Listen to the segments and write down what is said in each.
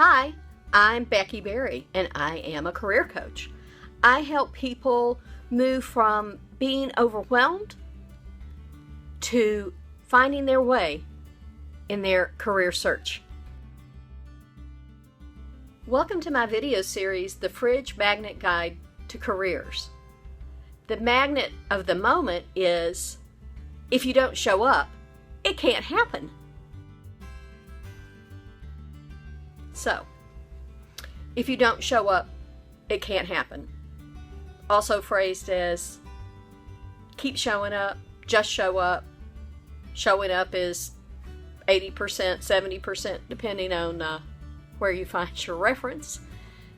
Hi, I'm Becky Berry, and I am a career coach. I help people move from being overwhelmed to finding their way in their career search. Welcome to my video series, The Fridge Magnet Guide to Careers. The magnet of the moment is, if you don't show up, it can't happen. So, if you don't show up, it can't happen. Also phrased as, keep showing up, just show up. Showing up is 80%, 70%, depending on where you find your reference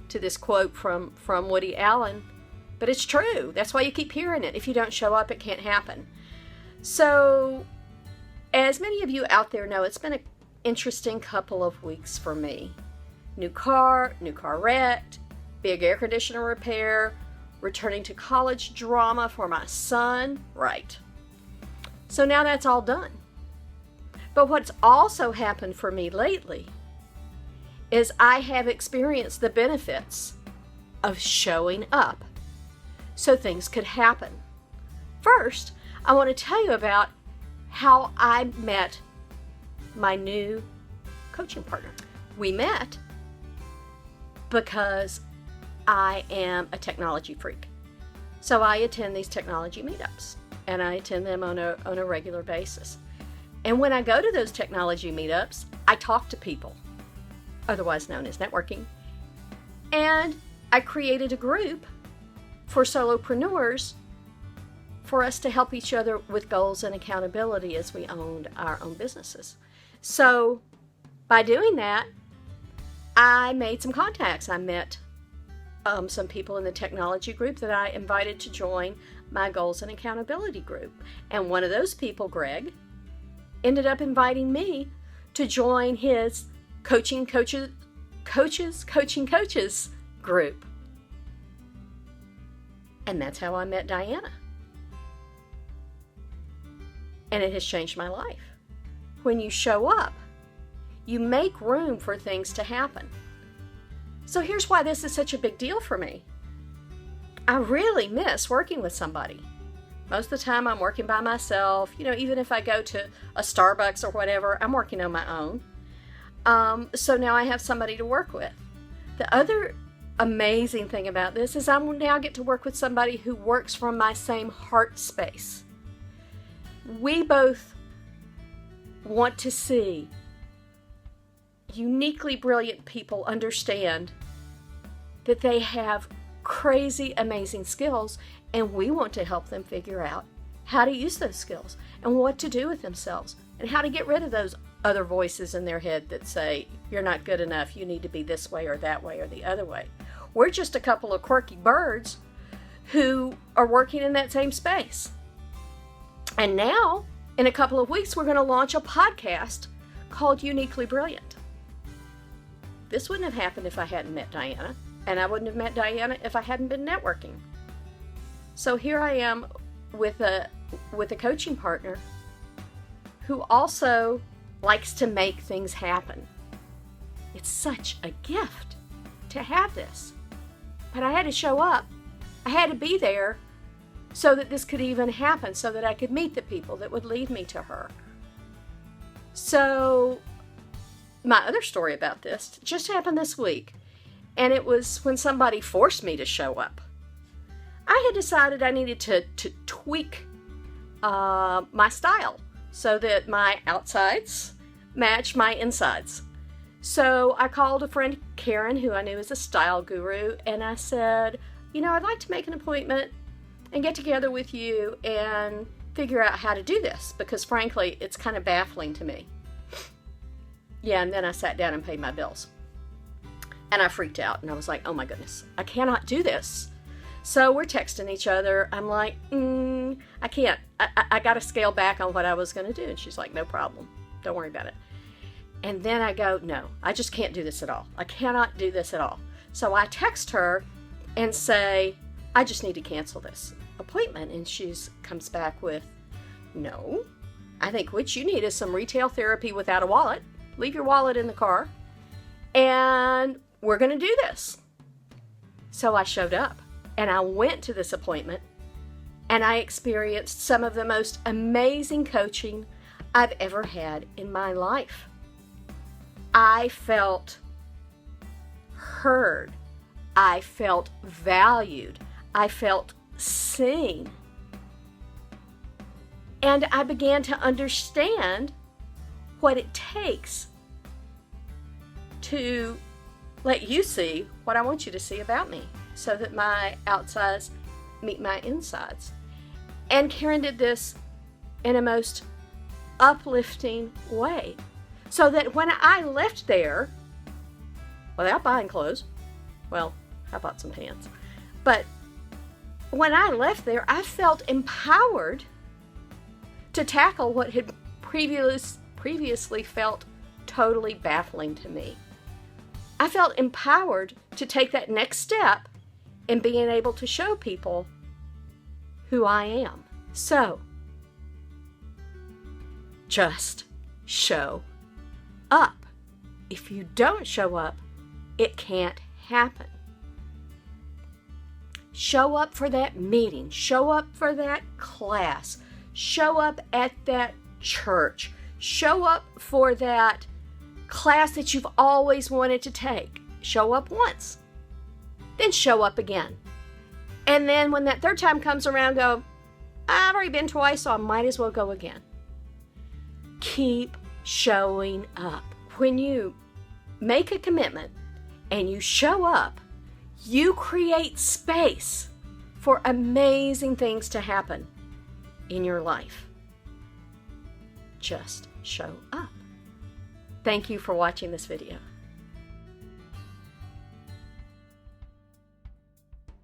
to this quote from Woody Allen. But it's true. That's why you keep hearing it. If you don't show up, it can't happen. So, as many of you out there know, it's been an interesting couple of weeks for me. New car wrecked, big air conditioner repair, returning to college drama for my son. Right. So now that's all done. But what's also happened for me lately is I have experienced the benefits of showing up so things could happen. First, I want to tell you about how I met my new coaching partner. We met because I am a technology freak. So I attend these technology meetups, and I attend them on a regular basis. And when I go to those technology meetups, I talk to people, otherwise known as networking. And I created a group for solopreneurs for us to help each other with goals and accountability as we owned our own businesses. So by doing that, I made some contacts. I met some people in the technology group that I invited to join my goals and accountability group. And one of those people, Greg, ended up inviting me to join his coaching coaches group. And that's how I met Diana. And it has changed my life. When you show up, you make room for things to happen. So here's why this is such a big deal for me. I really miss working with somebody. Most of the time I'm working by myself. Even if I go to a Starbucks or whatever, I'm working on my own. So now I have somebody to work with. The other amazing thing about this is I now get to work with somebody who works from my same heart space. We both want to see uniquely brilliant people understand that they have crazy, amazing skills, and we want to help them figure out how to use those skills and what to do with themselves and how to get rid of those other voices in their head that say, you're not good enough, you need to be this way or that way or the other way. We're just a couple of quirky birds who are working in that same space. And now, in a couple of weeks, we're going to launch a podcast called Uniquely Brilliant. This wouldn't have happened if I hadn't met Diana, and I wouldn't have met Diana if I hadn't been networking. So here I am with a coaching partner who also likes to make things happen. It's such a gift to have this. But I had to show up. I had to be there so that this could even happen, so that I could meet the people that would lead me to her. So my other story about this just happened this week, and it was when somebody forced me to show up. I had decided I needed to tweak my style so that my outsides match my insides. So I called a friend, Karen, who I knew is a style guru, and I said, I'd like to make an appointment and get together with you and figure out how to do this, because frankly, it's kind of baffling to me. Yeah, and then I sat down and paid my bills. And I freaked out, and I was like, oh my goodness, I cannot do this. So we're texting each other. I'm like, I can't. I got to scale back on what I was going to do. And she's like, no problem. Don't worry about it. And then I go, no, I just can't do this at all. I cannot do this at all. So I text her and say, I just need to cancel this appointment. And she comes back with, no, I think what you need is some retail therapy without a wallet. Leave your wallet in the car and we're going to do this. So I showed up and I went to this appointment and I experienced some of the most amazing coaching I've ever had in my life. I felt heard. I felt valued. I felt seen. And I began to understand what it takes to let you see what I want you to see about me so that my outsides meet my insides. And Karen did this in a most uplifting way so that when I left there, without buying clothes, well, I bought some pants, but when I left there, I felt empowered to tackle what had previously felt totally baffling to me. I felt empowered to take that next step in being able to show people who I am. So, just show up. If you don't show up, it can't happen. Show up for that meeting. Show up for that class. Show up at that church. Show up for that class that you've always wanted to take. Show up once. Then show up again. And then when that third time comes around, go, I've already been twice, so I might as well go again. Keep showing up. When you make a commitment and you show up, you create space for amazing things to happen in your life. Just show up. Thank you for watching this video.